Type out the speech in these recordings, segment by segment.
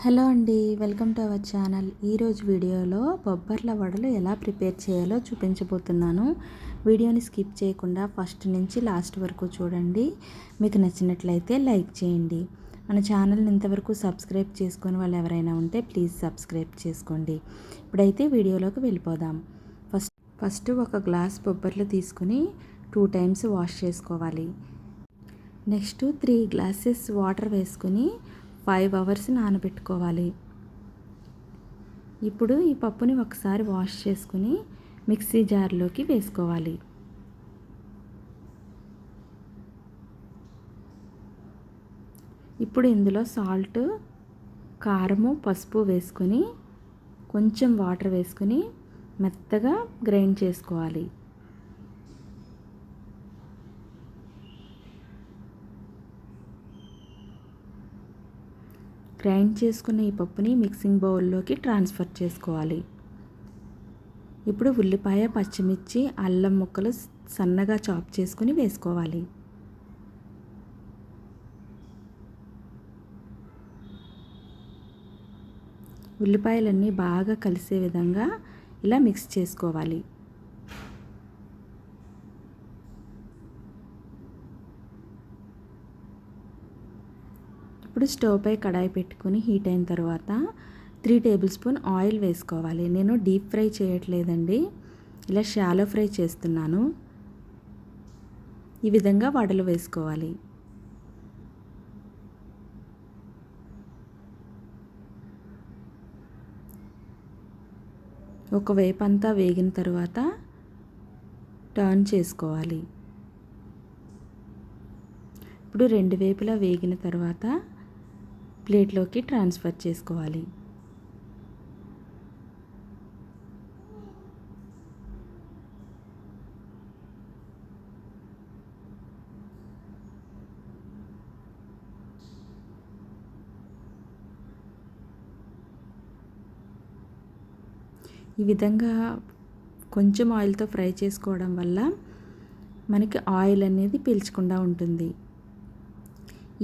Hello అండి, welcome to our channel. ఈరోజు వీడియోలో బొబ్బర్ల వడలు ఎలా ప్రిపేర్ చేయాలో చూపించబోతున్నాను. వీడియోని స్కిప్ చేయకుండా ఫస్ట్ నుంచి లాస్ట్ వరకు చూడండి. మీకు నచ్చినట్లయితే లైక్ చేయండి. మన ఛానల్ని ఇంతవరకు సబ్స్క్రైబ్ చేసుకొని వాళ్ళు ఎవరైనా ఉంటే ప్లీజ్ సబ్స్క్రైబ్ చేసుకోండి. ఇప్పుడైతే వీడియోలోకి వెళ్ళిపోదాం. ఫస్ట్ ఒక గ్లాస్ బొబ్బర్లు తీసుకుని 2 టైమ్స్ వాష్ చేసుకోవాలి. నెక్స్ట్ 3 గ్లాసెస్ వాటర్ వేసుకుని 5 అవర్స్ నానబెట్టుకోవాలి. ఇప్పుడు ఈ పప్పుని ఒకసారి వాష్ చేసుకుని మిక్సీ జార్లోకి వేసుకోవాలి. ఇప్పుడు ఇందులో సాల్ట్, కారము, పసుపు వేసుకొని కొంచెం వాటర్ వేసుకుని మెత్తగా గ్రైండ్ చేసుకోవాలి. గ్రైండ్ చేసుకున్న ఈ పప్పుని మిక్సింగ్ బౌల్లోకి ట్రాన్స్ఫర్ చేసుకోవాలి. ఇప్పుడు ఉల్లిపాయ, పచ్చిమిర్చి, అల్లం ముక్కలు సన్నగా చాప్ చేసుకుని వేసుకోవాలి. ఉల్లిపాయలన్నీ బాగా కలిసే విధంగా ఇలా మిక్స్ చేసుకోవాలి. ఇప్పుడు స్టవ్ పై కడాయి పెట్టుకుని హీట్ అయిన తర్వాత 3 టేబుల్ స్పూన్ ఆయిల్ వేసుకోవాలి. నేను డీప్ ఫ్రై చేయట్లేదండి, ఇలా షాలో ఫ్రై చేస్తున్నాను. ఈ విధంగా వడలు వేసుకోవాలి. ఒకవైపు అంతా వేగిన తర్వాత టర్న్ చేసుకోవాలి. ఇప్పుడు 2 వైపులా వేగిన తర్వాత ప్లేట్లోకి ట్రాన్స్ఫర్ చేసుకోవాలి. ఈ విధంగా కొంచెం ఆయిల్తో ఫ్రై చేసుకోవడం వల్ల మనకి ఆయిల్ అనేది పీల్చకుండా ఉంటుంది.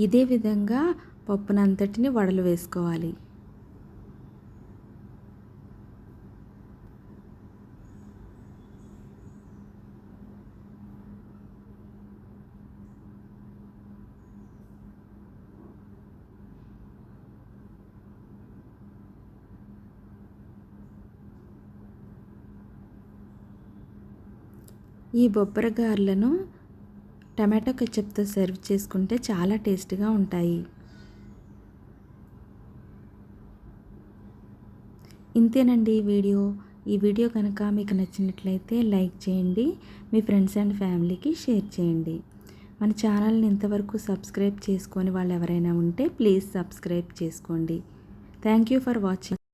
ఇదే విధంగా పప్పునంతటిని వడలు వేసుకోవాలి. ఈ బొబ్బర గారెలను టమాటో కెచప్తో సర్వ్ చేసుకుంటే చాలా టేస్టీగా ఉంటాయి. ఇంతేనండి ఈ వీడియో కనుక మీకు నచ్చినట్లయితే లైక్ చేయండి, మీ ఫ్రెండ్స్ అండ్ ఫ్యామిలీకి షేర్ చేయండి. మన ఛానల్ని ఇంతవరకు సబ్స్క్రైబ్ చేసుకొని వాళ్ళు ఎవరైనా ఉంటే ప్లీజ్ సబ్స్క్రైబ్ చేసుకోండి. Thank you for watching.